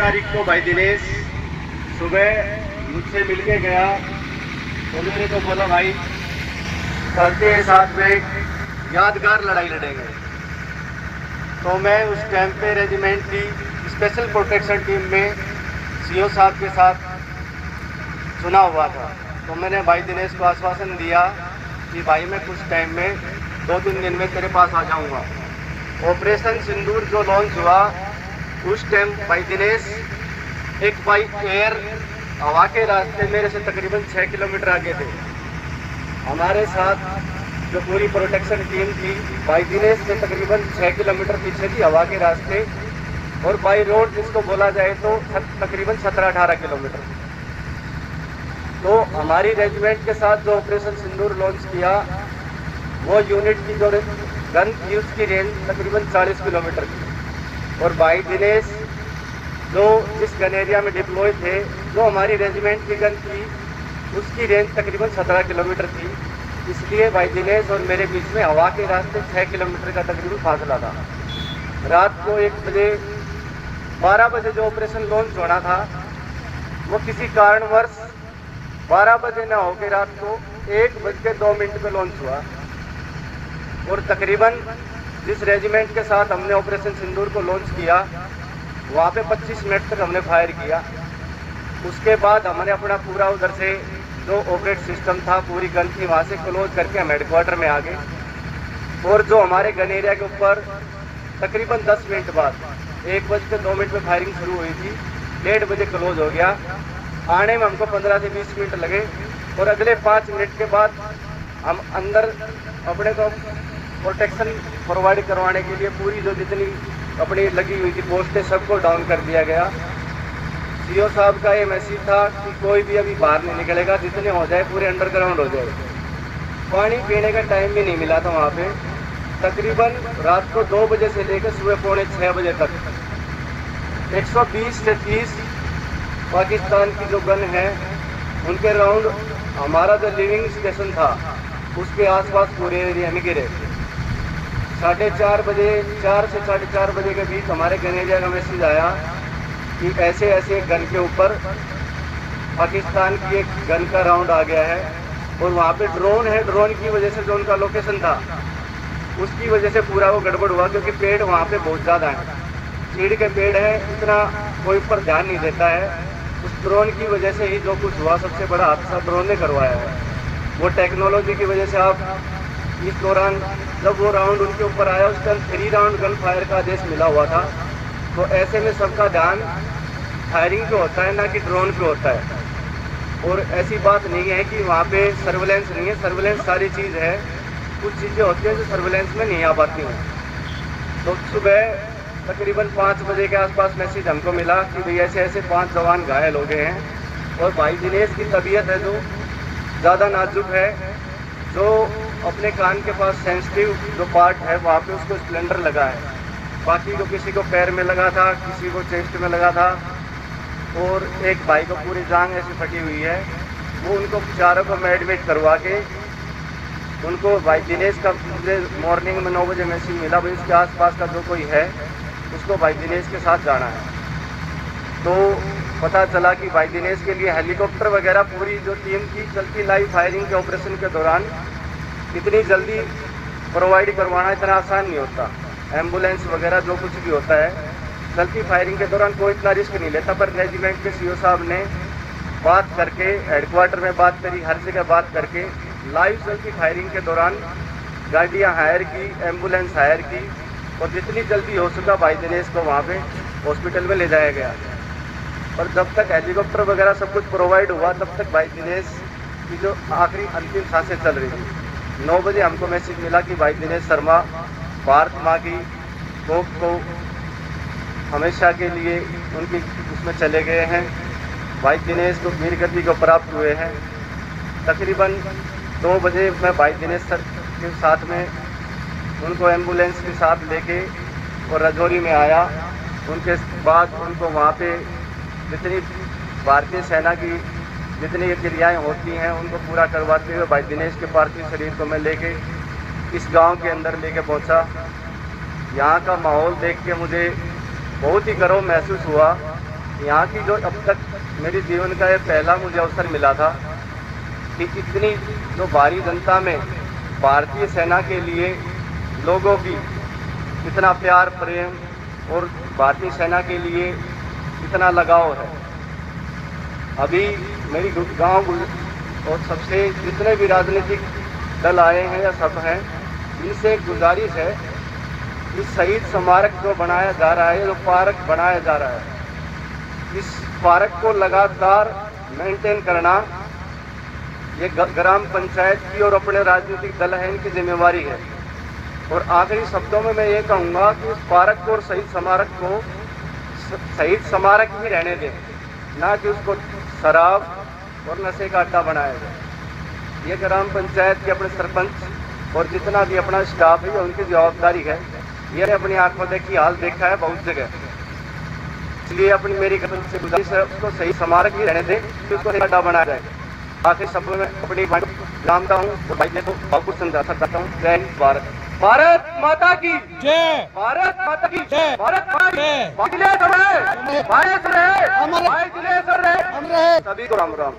तारीख को भाई दिनेश सुबह मुझसे मिलके गया तो मेरे को बोला भाई चलते हैं साथ में यादगार लड़ाई लड़ेंगे। तो मैं उस टाइम पे रेजिमेंट की स्पेशल प्रोटेक्शन टीम में सीओ साहब के साथ चुना हुआ था। तो मैंने भाई दिनेश को आश्वासन दिया कि भाई मैं कुछ टाइम में 2-3 दिन में तेरे पास आ जाऊंगा। ऑपरेशन सिंदूर जो लॉन्च हुआ उस टाइम भाई दिनेश एक बाई एयर हवा के रास्ते मेरे से तकरीबन 6 किलोमीटर आगे थे। हमारे साथ जो पूरी प्रोटेक्शन टीम थी भाई दिनेश से तकरीबन 6 किलोमीटर पीछे थी हवा के रास्ते, और बाई रोड जिसको बोला जाए तो तकरीबन 17-18 किलोमीटर। तो हमारी रेजिमेंट के साथ जो ऑपरेशन सिंदूर लॉन्च किया वो यूनिट की जो गन थी उसकी रेंज तकरीबन 40 किलोमीटर थी, और भाई दिनेश जो जिस गन एरिया में डिप्लॉय थे जो हमारी रेजिमेंट की गन थी उसकी रेंज तकरीबन 17 किलोमीटर थी। इसलिए भाई दिनेश और मेरे बीच में हवा के रास्ते 6 किलोमीटर का तकरीबन फासला था। रात को 12 बजे जो ऑपरेशन लॉन्च होना था वो किसी कारणवश 12 बजे न होकर रात को 1:02 पे लॉन्च हुआ, और तकरीबन जिस रेजिमेंट के साथ हमने ऑपरेशन सिंदूर को लॉन्च किया वहाँ पे 25 मिनट तक हमने फायर किया। उसके बाद हमने अपना पूरा उधर से जो ऑपरेट सिस्टम था पूरी गन थी वहाँ से क्लोज करके हम हेडक्वार्टर में आ गए, और जो हमारे गन एरिया के ऊपर तकरीबन 10 मिनट बाद 1:02 में फायरिंग शुरू हुई थी, 1:30 बजे क्लोज हो गया। आने में हमको 15 से 20 मिनट लगे, और अगले 5 मिनट के बाद हम अंदर अपने को प्रोटेक्शन प्रोवाइड करवाने के लिए पूरी जो जितनी अपनी लगी हुई थी पोस्टें सबको डाउन कर दिया गया। सीओ साहब का ये मैसेज था कि कोई भी अभी बाहर नहीं निकलेगा, जितने हो जाए पूरे अंडरग्राउंड हो जाए। पानी पीने का टाइम भी नहीं मिला था वहाँ पे। तकरीबन रात को 2 बजे से लेकर सुबह 5:45 बजे तक 120 से 30 पाकिस्तान की जो गन है उनके राउंड हमारा जो लिविंग स्टेशन था उसके आसपास पूरे एरिया में गिरे। 4:30 बजे 4 से 4:30 बजे के बीच हमारे गन एरिया का मैसेज आया कि ऐसे ऐसे गन के ऊपर पाकिस्तान की एक गन का राउंड आ गया है, और वहाँ पे ड्रोन है। ड्रोन की वजह से जो उनका लोकेशन था उसकी वजह से पूरा वो गड़बड़ हुआ, क्योंकि पेड़ वहाँ पे बहुत ज़्यादा हैं, चीड़ के पेड़ हैं, इतना कोई ऊपर ध्यान नहीं देता है। उस ड्रोन की वजह से ही जो कुछ हुआ सबसे बड़ा हादसा ड्रोन ने करवाया है। वो टेक्नोलॉजी की वजह से आप इस दौरान जब वो राउंड उनके ऊपर आया उस टाइम 3 राउंड गन फायर का आदेश मिला हुआ था। तो ऐसे में सबका ध्यान फायरिंग पे होता है ना कि ड्रोन पे होता है, और ऐसी बात नहीं है कि वहाँ पे सर्विलेंस नहीं है। सर्विलेंस सारी चीज़ है, कुछ चीज़ें होती हैं जो सर्विलेंस में नहीं आ पाती हैं। तो सुबह तकरीबन 5 बजे के आसपास मैसेज हमको मिला कि भाई ऐसे ऐसे 5 जवान घायल हो गए हैं, और भाई दिनेश की तबीयत है जो ज़्यादा नाजुक है, जो अपने कान के पास सेंसिटिव जो पार्ट है वहाँ पे उसको स्प्लेंडर लगा है। बाकी को किसी को पैर में लगा था, किसी को चेस्ट में लगा था, और एक भाई को पूरी जांघ ऐसी फटी हुई है। वो उनको चारों को एडमिट करवा के उनको भाई दिनेश का मुझे मॉर्निंग में 9 बजे मैसेज मिला भाई उसके आसपास का जो कोई है उसको भाई दिनेश के साथ जाना है। तो पता चला कि भाई दिनेश के लिए हेलीकॉप्टर वगैरह पूरी जो टीम की चलती लाइव फायरिंग के ऑपरेशन के दौरान इतनी जल्दी प्रोवाइड करवाना इतना आसान नहीं होता। एम्बुलेंस वगैरह जो कुछ भी होता है चलती फायरिंग के दौरान कोई इतना रिस्क नहीं लेता, पर रेजिमेंट के सीओ साहब ने बात करके हेडक्वार्टर में बात करी, हर जगह बात करके लाइव चलती फायरिंग के दौरान गाड़ियाँ हायर की, एम्बुलेंस हायर की, और जितनी जल्दी हो सका भाई दिनेश को वहाँ पे हॉस्पिटल में ले जाया गया। और जब तक हेलीकॉप्टर वगैरह सब कुछ प्रोवाइड हुआ तब तक भाई दिनेश की जो आखिरी अंतिम सांसें चल रही थी। 9 बजे हमको मैसेज मिला कि भाई दिनेश शर्मा भारत माँ की कोख को हमेशा के लिए उनकी उसमें चले गए हैं। भाई दिनेश को वीर गति को प्राप्त हुए हैं। तकरीबन 2 बजे मैं भाई दिनेश सर के साथ में उनको एम्बुलेंस के साथ लेके और रजौरी में आया। उनके बाद उनको वहाँ पे जितनी भारतीय सेना की जितनी क्रियाएँ होती हैं उनको पूरा करवाते हुए भाई दिनेश के पार्थिव शरीर को मैं लेके इस गांव के अंदर लेके पहुंचा। यहाँ का माहौल देख के मुझे बहुत ही गर्व महसूस हुआ यहाँ की जो अब तक मेरे जीवन का ये पहला मुझे अवसर मिला था कि इतनी जो भारी जनता में भारतीय सेना के लिए लोगों की इतना प्यार प्रेम और भारतीय सेना के लिए इतना लगाव है। अभी मेरी गांव और सबसे जितने भी राजनीतिक दल आए हैं या सब हैं, इनसे एक गुजारिश है कि शहीद स्मारक जो बनाया जा रहा है, जो पार्क बनाया जा रहा है, इस पार्क को लगातार मेंटेन करना ये ग्राम पंचायत की और अपने राजनीतिक दल हैं इनकी जिम्मेवारी है। और आखिरी शब्दों में मैं ये कहूँगा कि इस पार्क को और शहीद स्मारक को शहीद स्मारक ही रहने दें, ना कि उसको शराब और नशे का अड्डा बनाया जाए। ये ग्राम पंचायत के अपने सरपंच और जितना भी अपना स्टाफ है उनकी जवाबदारी है। ये अपनी आंखों देखी हाल देखा है बहुत जगह, इसलिए अपनी मेरी से गुजारिश है उसको सही स्मारक ही रहने दें, फिर उसको अड्डा बनाया जाए। आखिर सब में अपनी जानता हूँ और भाई को बहुत कुछ समझा सकता हूँ। जय हिंद, भारत भारत माता की जय, भारत माता की जय, भारत माता की जय, भारत रहे, सभी को राम राम।